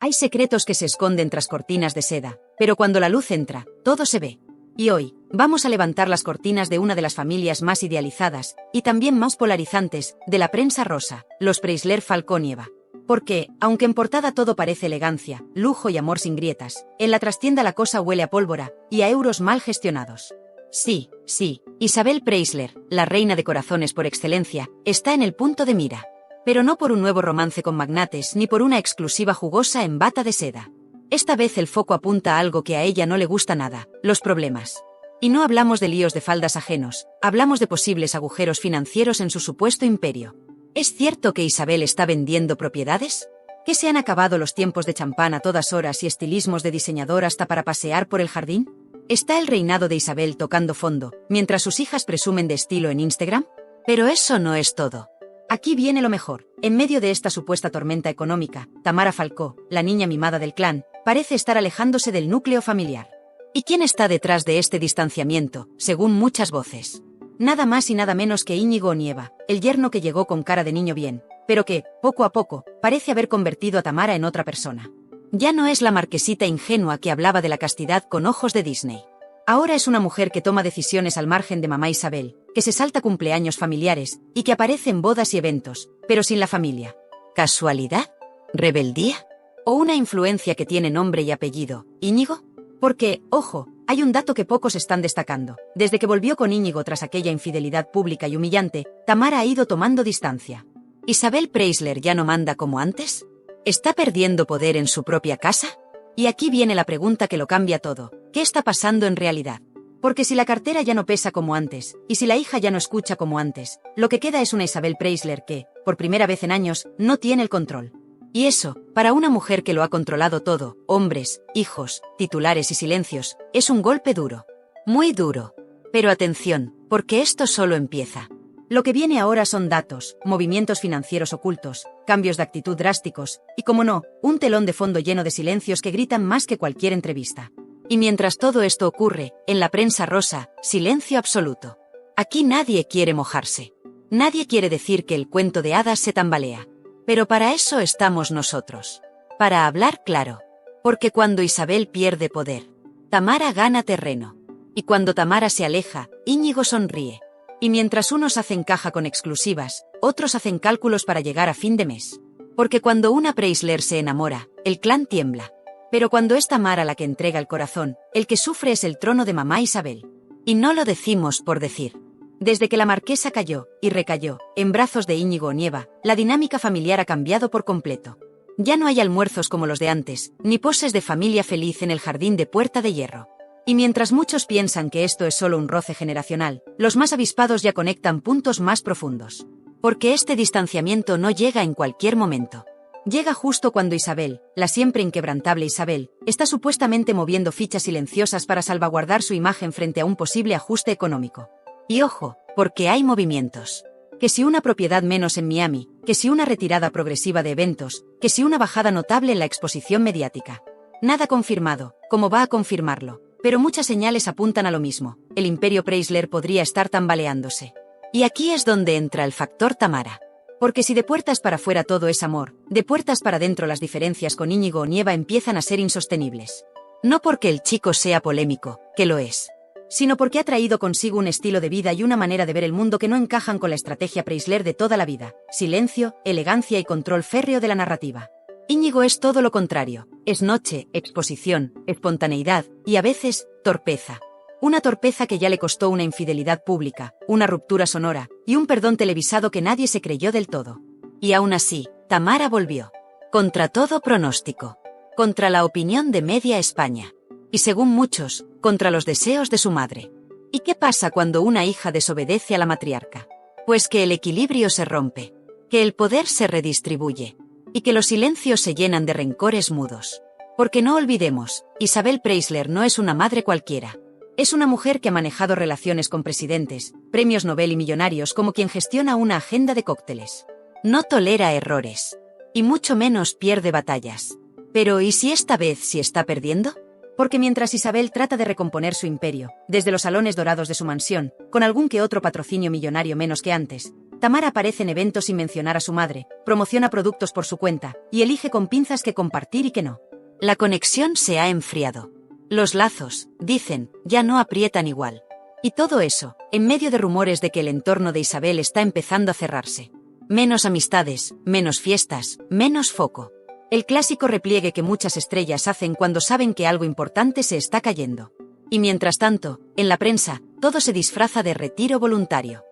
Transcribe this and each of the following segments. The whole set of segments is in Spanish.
Hay secretos que se esconden tras cortinas de seda, pero cuando la luz entra, todo se ve. Y hoy, vamos a levantar las cortinas de una de las familias más idealizadas, y también más polarizantes, de la prensa rosa, los Preisler-Falconieva. Porque, aunque en portada todo parece elegancia, lujo y amor sin grietas, en la trastienda la cosa huele a pólvora, y a euros mal gestionados. Sí, Isabel Preisler, la reina de corazones por excelencia, está en el punto de mira. Pero no por un nuevo romance con magnates ni por una exclusiva jugosa en bata de seda. Esta vez el foco apunta a algo que a ella no le gusta nada, los problemas. Y no hablamos de líos de faldas ajenos, hablamos de posibles agujeros financieros en su supuesto imperio. ¿Es cierto que Isabel está vendiendo propiedades? ¿Que se han acabado los tiempos de champán a todas horas y estilismos de diseñador hasta para pasear por el jardín? ¿Está el reinado de Isabel tocando fondo, mientras sus hijas presumen de estilo en Instagram? Pero eso no es todo. Aquí viene lo mejor. En medio de esta supuesta tormenta económica, Tamara Falcó, la niña mimada del clan, parece estar alejándose del núcleo familiar. ¿Y quién está detrás de este distanciamiento, según muchas voces? Nada más y nada menos que Íñigo Onieva, el yerno que llegó con cara de niño bien, pero que, poco a poco, parece haber convertido a Tamara en otra persona. Ya no es la marquesita ingenua que hablaba de la castidad con ojos de Disney. Ahora es una mujer que toma decisiones al margen de mamá Isabel, que se salta cumpleaños familiares, y que aparece en bodas y eventos, pero sin la familia. ¿Casualidad? ¿Rebeldía? ¿O una influencia que tiene nombre y apellido, Íñigo? Porque, ojo, hay un dato que pocos están destacando. Desde que volvió con Íñigo tras aquella infidelidad pública y humillante, Tamara ha ido tomando distancia. ¿Isabel Preisler ya no manda como antes? ¿Está perdiendo poder en su propia casa? Y aquí viene la pregunta que lo cambia todo. ¿Qué está pasando en realidad? Porque si la cartera ya no pesa como antes, y si la hija ya no escucha como antes, lo que queda es una Isabel Preisler que, por primera vez en años, no tiene el control. Y eso, para una mujer que lo ha controlado todo, hombres, hijos, titulares y silencios, es un golpe duro. Muy duro. Pero atención, porque esto solo empieza. Lo que viene ahora son datos, movimientos financieros ocultos, cambios de actitud drásticos, y como no, un telón de fondo lleno de silencios que gritan más que cualquier entrevista. Y mientras todo esto ocurre, en la prensa rosa, silencio absoluto. Aquí nadie quiere mojarse. Nadie quiere decir que el cuento de hadas se tambalea. Pero para eso estamos nosotros. Para hablar claro. Porque cuando Isabel pierde poder, Tamara gana terreno. Y cuando Tamara se aleja, Íñigo sonríe. Y mientras unos hacen caja con exclusivas, otros hacen cálculos para llegar a fin de mes. Porque cuando una Preisler se enamora, el clan tiembla. Pero cuando es Tamara la que entrega el corazón, el que sufre es el trono de mamá Isabel. Y no lo decimos por decir. Desde que la marquesa cayó, y recayó, en brazos de Íñigo Onieva, la dinámica familiar ha cambiado por completo. Ya no hay almuerzos como los de antes, ni poses de familia feliz en el jardín de Puerta de Hierro. Y mientras muchos piensan que esto es solo un roce generacional, los más avispados ya conectan puntos más profundos. Porque este distanciamiento no llega en cualquier momento. Llega justo cuando Isabel, la siempre inquebrantable Isabel, está supuestamente moviendo fichas silenciosas para salvaguardar su imagen frente a un posible ajuste económico. Y ojo, porque hay movimientos. Que si una propiedad menos en Miami, que si una retirada progresiva de eventos, que si una bajada notable en la exposición mediática. Nada confirmado, como va a confirmarlo, pero muchas señales apuntan a lo mismo. El imperio Preisler podría estar tambaleándose. Y aquí es donde entra el factor Tamara. Porque si de puertas para fuera todo es amor, de puertas para dentro las diferencias con Íñigo Onieva empiezan a ser insostenibles. No porque el chico sea polémico, que lo es, sino porque ha traído consigo un estilo de vida y una manera de ver el mundo que no encajan con la estrategia Preisler de toda la vida: silencio, elegancia y control férreo de la narrativa. Íñigo es todo lo contrario, es noche, exposición, espontaneidad, y a veces, torpeza. Una torpeza que ya le costó una infidelidad pública, una ruptura sonora, y un perdón televisado que nadie se creyó del todo. Y aún así, Tamara volvió. Contra todo pronóstico. Contra la opinión de media España. Y según muchos, contra los deseos de su madre. ¿Y qué pasa cuando una hija desobedece a la matriarca? Pues que el equilibrio se rompe. Que el poder se redistribuye. Y que los silencios se llenan de rencores mudos. Porque no olvidemos, Isabel Preisler no es una madre cualquiera. Es una mujer que ha manejado relaciones con presidentes, premios Nobel y millonarios como quien gestiona una agenda de cócteles. No tolera errores. Y mucho menos pierde batallas. Pero ¿y si esta vez sí está perdiendo? Porque mientras Isabel trata de recomponer su imperio, desde los salones dorados de su mansión, con algún que otro patrocinio millonario menos que antes, Tamara aparece en eventos sin mencionar a su madre, promociona productos por su cuenta, y elige con pinzas qué compartir y qué no. La conexión se ha enfriado. Los lazos, dicen, ya no aprietan igual. Y todo eso, en medio de rumores de que el entorno de Isabel está empezando a cerrarse. Menos amistades, menos fiestas, menos foco. El clásico repliegue que muchas estrellas hacen cuando saben que algo importante se está cayendo. Y mientras tanto, en la prensa, todo se disfraza de retiro voluntario.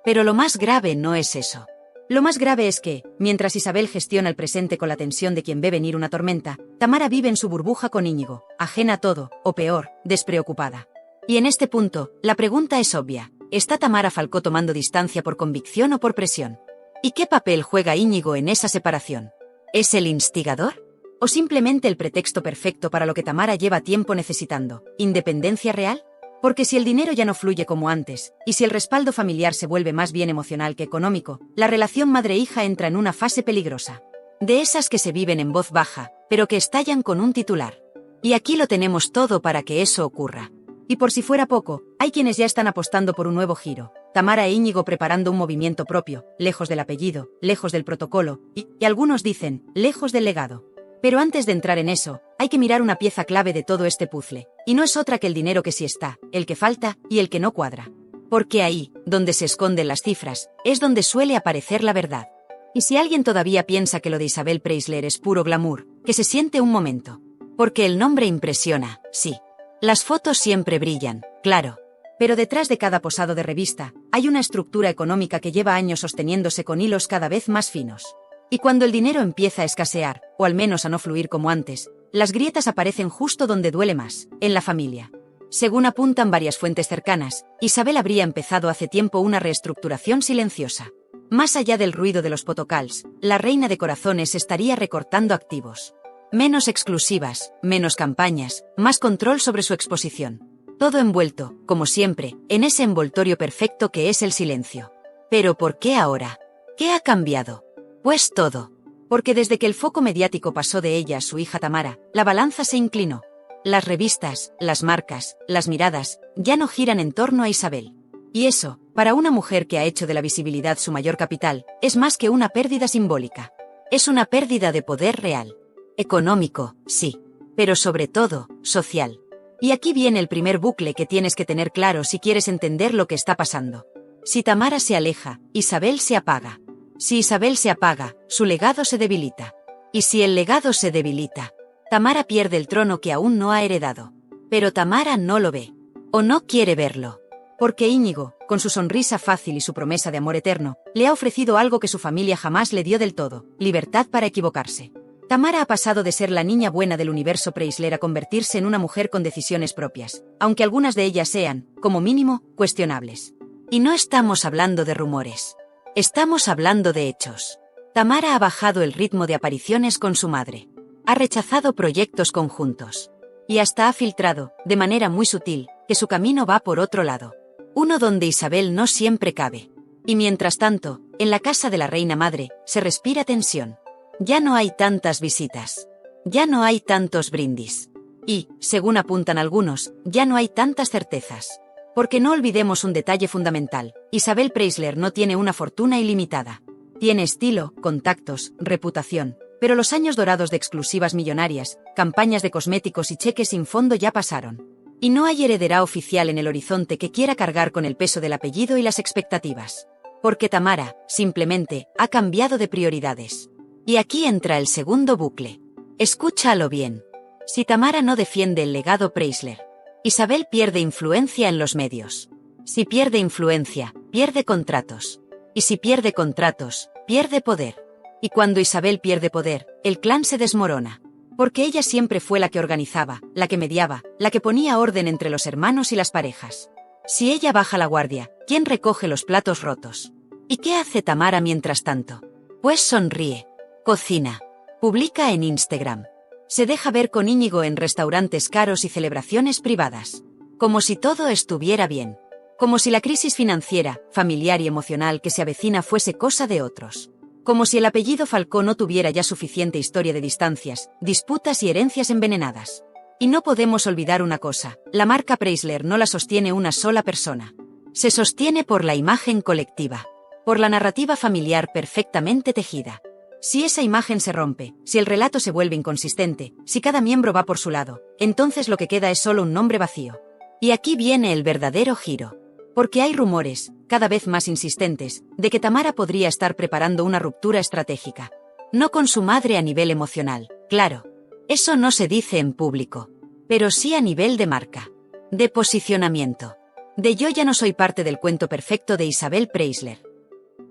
Pero lo más grave no es eso. Lo más grave es que, mientras Isabel gestiona el presente con la tensión de quien ve venir una tormenta, Tamara vive en su burbuja con Íñigo, ajena a todo, o peor, despreocupada. Y en este punto, la pregunta es obvia. ¿Está Tamara Falcó tomando distancia por convicción o por presión? ¿Y qué papel juega Íñigo en esa separación? ¿Es el instigador? ¿O simplemente el pretexto perfecto para lo que Tamara lleva tiempo necesitando? ¿Independencia real? Porque si el dinero ya no fluye como antes, y si el respaldo familiar se vuelve más bien emocional que económico, la relación madre-hija entra en una fase peligrosa. De esas que se viven en voz baja, pero que estallan con un titular. Y aquí lo tenemos todo para que eso ocurra. Y por si fuera poco, hay quienes ya están apostando por un nuevo giro. Tamara e Íñigo preparando un movimiento propio, lejos del apellido, lejos del protocolo, y algunos dicen, lejos del legado. Pero antes de entrar en eso, hay que mirar una pieza clave de todo este puzzle, y no es otra que el dinero que sí está, el que falta y el que no cuadra. Porque ahí, donde se esconden las cifras, es donde suele aparecer la verdad. Y si alguien todavía piensa que lo de Isabel Preisler es puro glamour, que se siente un momento. Porque el nombre impresiona, sí. Las fotos siempre brillan, claro. Pero detrás de cada posado de revista, hay una estructura económica que lleva años sosteniéndose con hilos cada vez más finos. Y cuando el dinero empieza a escasear, o al menos a no fluir como antes, las grietas aparecen justo donde duele más, en la familia. Según apuntan varias fuentes cercanas, Isabel habría empezado hace tiempo una reestructuración silenciosa. Más allá del ruido de los potocals, la reina de corazones estaría recortando activos. Menos exclusivas, menos campañas, más control sobre su exposición. Todo envuelto, como siempre, en ese envoltorio perfecto que es el silencio. ¿Pero por qué ahora? ¿Qué ha cambiado? Pues todo. Porque desde que el foco mediático pasó de ella a su hija Tamara, la balanza se inclinó. Las revistas, las marcas, las miradas, ya no giran en torno a Isabel. Y eso, para una mujer que ha hecho de la visibilidad su mayor capital, es más que una pérdida simbólica. Es una pérdida de poder real. Económico, sí. Pero sobre todo, social. Y aquí viene el primer bucle que tienes que tener claro si quieres entender lo que está pasando. Si Tamara se aleja, Isabel se apaga. Si Isabel se apaga, su legado se debilita. Y si el legado se debilita, Tamara pierde el trono que aún no ha heredado. Pero Tamara no lo ve. O no quiere verlo. Porque Íñigo, con su sonrisa fácil y su promesa de amor eterno, le ha ofrecido algo que su familia jamás le dio del todo: libertad para equivocarse. Tamara ha pasado de ser la niña buena del universo Preisler a convertirse en una mujer con decisiones propias, aunque algunas de ellas sean, como mínimo, cuestionables. Y no estamos hablando de rumores. Estamos hablando de hechos. Tamara ha bajado el ritmo de apariciones con su madre. Ha rechazado proyectos conjuntos. Y hasta ha filtrado, de manera muy sutil, que su camino va por otro lado. Uno donde Isabel no siempre cabe. Y mientras tanto, en la casa de la reina madre, se respira tensión. Ya no hay tantas visitas. Ya no hay tantos brindis. Y, según apuntan algunos, ya no hay tantas certezas. Porque no olvidemos un detalle fundamental: Isabel Preisler no tiene una fortuna ilimitada. Tiene estilo, contactos, reputación. Pero los años dorados de exclusivas millonarias, campañas de cosméticos y cheques sin fondo ya pasaron. Y no hay heredera oficial en el horizonte que quiera cargar con el peso del apellido y las expectativas. Porque Tamara, simplemente, ha cambiado de prioridades. Y aquí entra el segundo bucle. Escúchalo bien. Si Tamara no defiende el legado Preisler, Isabel pierde influencia en los medios. Si pierde influencia, pierde contratos. Y si pierde contratos, pierde poder. Y cuando Isabel pierde poder, el clan se desmorona. Porque ella siempre fue la que organizaba, la que mediaba, la que ponía orden entre los hermanos y las parejas. Si ella baja la guardia, ¿quién recoge los platos rotos? ¿Y qué hace Tamara mientras tanto? Pues sonríe. Cocina. Publica en Instagram. Se deja ver con Íñigo en restaurantes caros y celebraciones privadas. Como si todo estuviera bien. Como si la crisis financiera, familiar y emocional que se avecina fuese cosa de otros. Como si el apellido Falcó no tuviera ya suficiente historia de distancias, disputas y herencias envenenadas. Y no podemos olvidar una cosa: la marca Preisler no la sostiene una sola persona. Se sostiene por la imagen colectiva. por la narrativa familiar perfectamente tejida. Si esa imagen se rompe, si el relato se vuelve inconsistente, si cada miembro va por su lado, entonces lo que queda es solo un nombre vacío. Y aquí viene el verdadero giro. Porque hay rumores, cada vez más insistentes, de que Tamara podría estar preparando una ruptura estratégica. No con su madre a nivel emocional, claro. Eso no se dice en público. Pero sí a nivel de marca. De posicionamiento. De yo ya no soy parte del cuento perfecto de Isabel Preisler.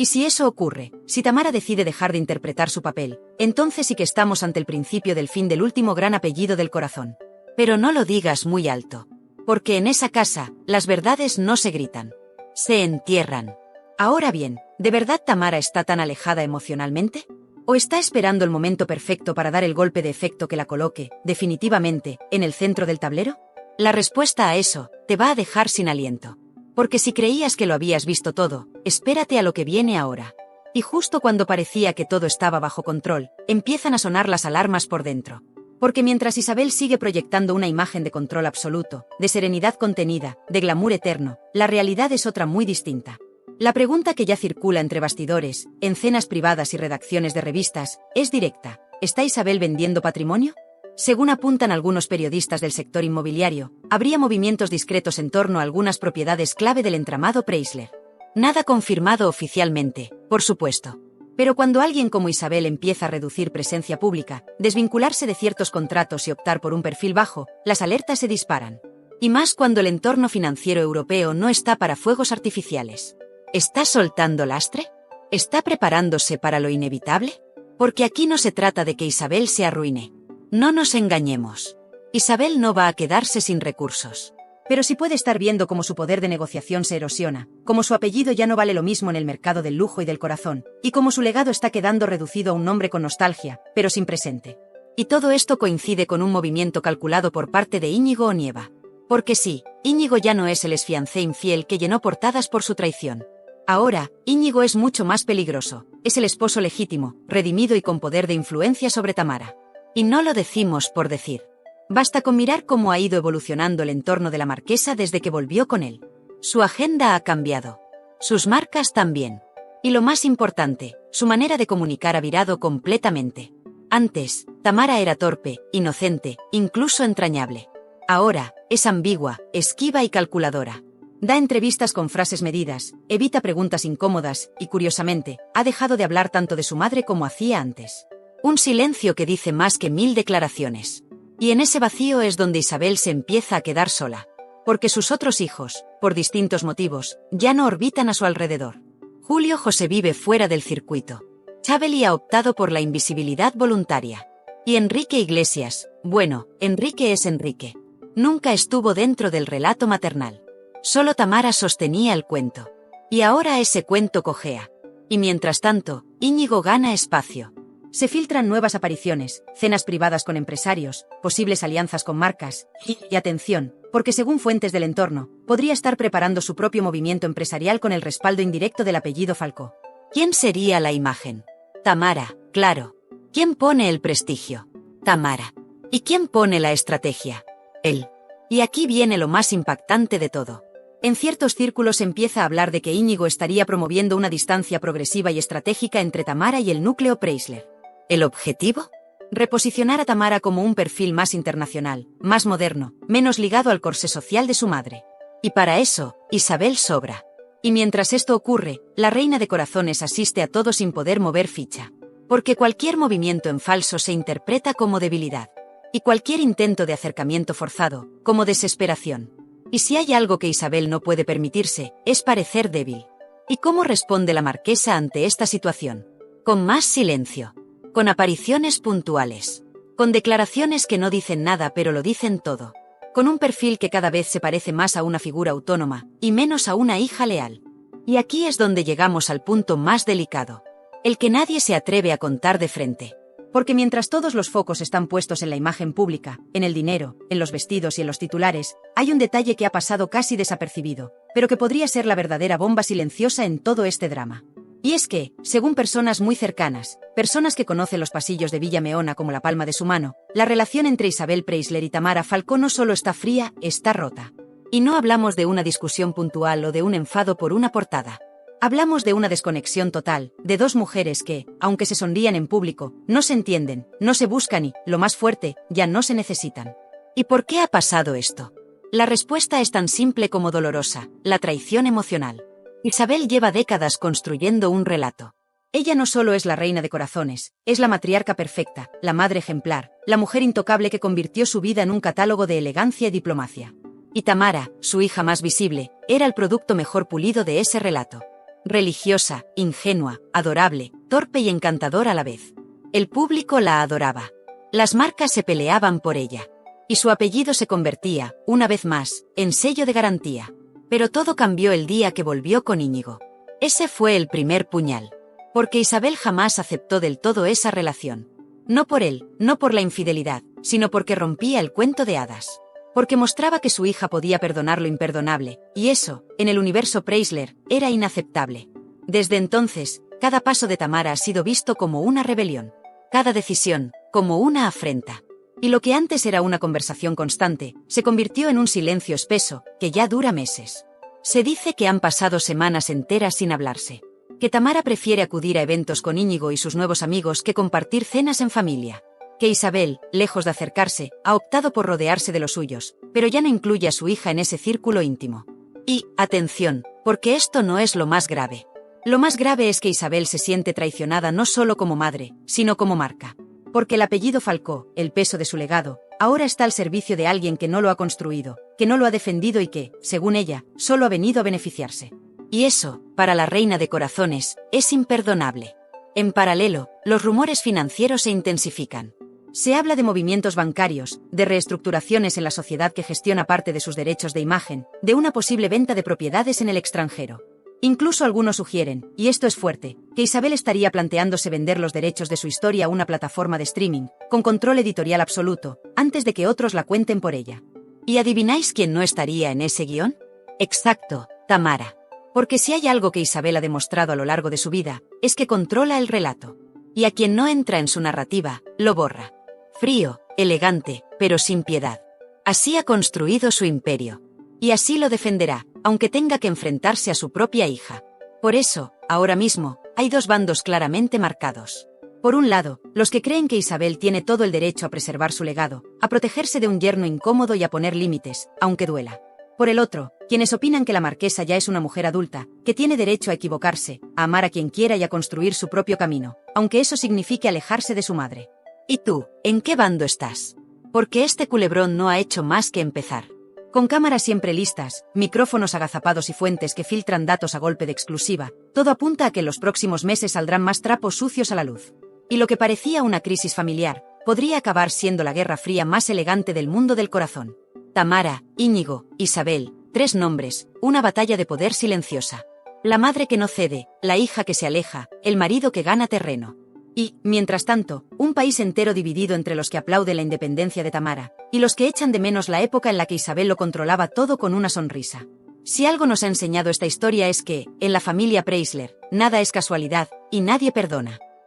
Y si eso ocurre, si Tamara decide dejar de interpretar su papel, entonces sí que estamos ante el principio del fin del último gran apellido del corazón. Pero no lo digas muy alto. Porque en esa casa, las verdades no se gritan. Se entierran. Ahora bien, ¿de verdad Tamara está tan alejada emocionalmente? ¿O está esperando el momento perfecto para dar el golpe de efecto que la coloque, definitivamente, en el centro del tablero? La respuesta a eso te va a dejar sin aliento. Porque si creías que lo habías visto todo, espérate a lo que viene ahora. Y justo cuando parecía que todo estaba bajo control, empiezan a sonar las alarmas por dentro. Porque mientras Isabel sigue proyectando una imagen de control absoluto, de serenidad contenida, de glamour eterno, la realidad es otra muy distinta. La pregunta que ya circula entre bastidores, en cenas privadas y redacciones de revistas, es directa. ¿Está Isabel vendiendo patrimonio? Según apuntan algunos periodistas del sector inmobiliario, habría movimientos discretos en torno a algunas propiedades clave del entramado Preisler. Nada confirmado oficialmente, por supuesto. Pero cuando alguien como Isabel empieza a reducir presencia pública, desvincularse de ciertos contratos y optar por un perfil bajo, las alertas se disparan. Y más cuando el entorno financiero europeo no está para fuegos artificiales. ¿Está soltando lastre? ¿Está preparándose para lo inevitable? Porque aquí no se trata de que Isabel se arruine. No nos engañemos. Isabel no va a quedarse sin recursos. Pero sí puede estar viendo cómo su poder de negociación se erosiona, cómo su apellido ya no vale lo mismo en el mercado del lujo y del corazón, y cómo su legado está quedando reducido a un nombre con nostalgia, pero sin presente. Y todo esto coincide con un movimiento calculado por parte de Íñigo Onieva. Porque sí, Íñigo ya no es el exfiancé infiel que llenó portadas por su traición. Ahora, Íñigo es mucho más peligroso, es el esposo legítimo, redimido y con poder de influencia sobre Tamara. Y no lo decimos por decir. Basta con mirar cómo ha ido evolucionando el entorno de la marquesa desde que volvió con él. Su agenda ha cambiado. Sus marcas también. Y lo más importante, su manera de comunicar ha virado completamente. Antes, Tamara era torpe, inocente, incluso entrañable. Ahora, es ambigua, esquiva y calculadora. Da entrevistas con frases medidas, evita preguntas incómodas y, curiosamente, ha dejado de hablar tanto de su madre como hacía antes. Un silencio que dice más que 1000 declaraciones. Y en ese vacío es donde Isabel se empieza a quedar sola. Porque sus otros hijos, por distintos motivos, ya no orbitan a su alrededor. Julio José vive fuera del circuito. Chabeli ha optado por la invisibilidad voluntaria. Y Enrique Iglesias, bueno, Enrique es Enrique. Nunca estuvo dentro del relato maternal. Solo Tamara sostenía el cuento. Y ahora ese cuento cojea. Y mientras tanto, Íñigo gana espacio. Se filtran nuevas apariciones, cenas privadas con empresarios, posibles alianzas con marcas, y atención, porque según fuentes del entorno, podría estar preparando su propio movimiento empresarial con el respaldo indirecto del apellido Falcó. ¿Quién sería la imagen? Tamara, claro. ¿Quién pone el prestigio? Tamara. ¿Y quién pone la estrategia? Él. Y aquí viene lo más impactante de todo. En ciertos círculos se empieza a hablar de que Íñigo estaría promoviendo una distancia progresiva y estratégica entre Tamara y el núcleo Preisler. ¿El objetivo? Reposicionar a Tamara como un perfil más internacional, más moderno, menos ligado al corsé social de su madre. Y para eso, Isabel sobra. Y mientras esto ocurre, la reina de corazones asiste a todo sin poder mover ficha. Porque cualquier movimiento en falso se interpreta como debilidad. Y cualquier intento de acercamiento forzado, como desesperación. Y si hay algo que Isabel no puede permitirse, es parecer débil. ¿Y cómo responde la marquesa ante esta situación? Con más silencio. Con apariciones puntuales. Con declaraciones que no dicen nada pero lo dicen todo. Con un perfil que cada vez se parece más a una figura autónoma, y menos a una hija leal. Y aquí es donde llegamos al punto más delicado. El que nadie se atreve a contar de frente. Porque mientras todos los focos están puestos en la imagen pública, en el dinero, en los vestidos y en los titulares, hay un detalle que ha pasado casi desapercibido, pero que podría ser la verdadera bomba silenciosa en todo este drama. Y es que, según personas muy cercanas, personas que conocen los pasillos de Villa Meona como la palma de su mano, la relación entre Isabel Preisler y Tamara Falcó no solo está fría, está rota. Y no hablamos de una discusión puntual o de un enfado por una portada. Hablamos de una desconexión total, de dos mujeres que, aunque se sonrían en público, no se entienden, no se buscan y, lo más fuerte, ya no se necesitan. ¿Y por qué ha pasado esto? La respuesta es tan simple como dolorosa: la traición emocional. Isabel lleva décadas construyendo un relato. Ella no solo es la reina de corazones, es la matriarca perfecta, la madre ejemplar, la mujer intocable que convirtió su vida en un catálogo de elegancia y diplomacia. Y Tamara, su hija más visible, era el producto mejor pulido de ese relato. Religiosa, ingenua, adorable, torpe y encantadora a la vez. El público la adoraba. Las marcas se peleaban por ella. Y su apellido se convertía, una vez más, en sello de garantía. Pero todo cambió el día que volvió con Íñigo. Ese fue el primer puñal. Porque Isabel jamás aceptó del todo esa relación. No por él, no por la infidelidad, sino porque rompía el cuento de hadas. Porque mostraba que su hija podía perdonar lo imperdonable, y eso, en el universo Preisler, era inaceptable. Desde entonces, cada paso de Tamara ha sido visto como una rebelión. Cada decisión, como una afrenta. Y lo que antes era una conversación constante, se convirtió en un silencio espeso, que ya dura meses. Se dice que han pasado semanas enteras sin hablarse. Que Tamara prefiere acudir a eventos con Íñigo y sus nuevos amigos que compartir cenas en familia. Que Isabel, lejos de acercarse, ha optado por rodearse de los suyos, pero ya no incluye a su hija en ese círculo íntimo. Y, atención, porque esto no es lo más grave. Lo más grave es que Isabel se siente traicionada no solo como madre, sino como marca. Porque el apellido Falcó, el peso de su legado, ahora está al servicio de alguien que no lo ha construido, que no lo ha defendido y que, según ella, solo ha venido a beneficiarse. Y eso, para la reina de corazones, es imperdonable. En paralelo, los rumores financieros se intensifican. Se habla de movimientos bancarios, de reestructuraciones en la sociedad que gestiona parte de sus derechos de imagen, de una posible venta de propiedades en el extranjero. Incluso algunos sugieren, y esto es fuerte, que Isabel estaría planteándose vender los derechos de su historia a una plataforma de streaming, con control editorial absoluto, antes de que otros la cuenten por ella. ¿Y adivináis quién no estaría en ese guión? Exacto, Tamara. Porque si hay algo que Isabel ha demostrado a lo largo de su vida, es que controla el relato. Y a quien no entra en su narrativa, lo borra. Frío, elegante, pero sin piedad. Así ha construido su imperio. Y así lo defenderá, aunque tenga que enfrentarse a su propia hija. Por eso, ahora mismo, hay dos bandos claramente marcados. Por un lado, los que creen que Isabel tiene todo el derecho a preservar su legado, a protegerse de un yerno incómodo y a poner límites, aunque duela. Por el otro, quienes opinan que la marquesa ya es una mujer adulta, que tiene derecho a equivocarse, a amar a quien quiera y a construir su propio camino, aunque eso signifique alejarse de su madre. ¿Y tú, en qué bando estás? Porque este culebrón no ha hecho más que empezar. Con cámaras siempre listas, micrófonos agazapados y fuentes que filtran datos a golpe de exclusiva, todo apunta a que en los próximos meses saldrán más trapos sucios a la luz. Y lo que parecía una crisis familiar, podría acabar siendo la guerra fría más elegante del mundo del corazón. Tamara, Íñigo, Isabel, 3 nombres, una batalla de poder silenciosa. La madre que no cede, la hija que se aleja, el marido que gana terreno. Y, mientras tanto, un país entero dividido entre los que aplauden la independencia de Tamara, y los que echan de menos la época en la que Isabel lo controlaba todo con una sonrisa. Si algo nos ha enseñado esta historia es que, en la familia Preisler, nada es casualidad, y nadie perdona.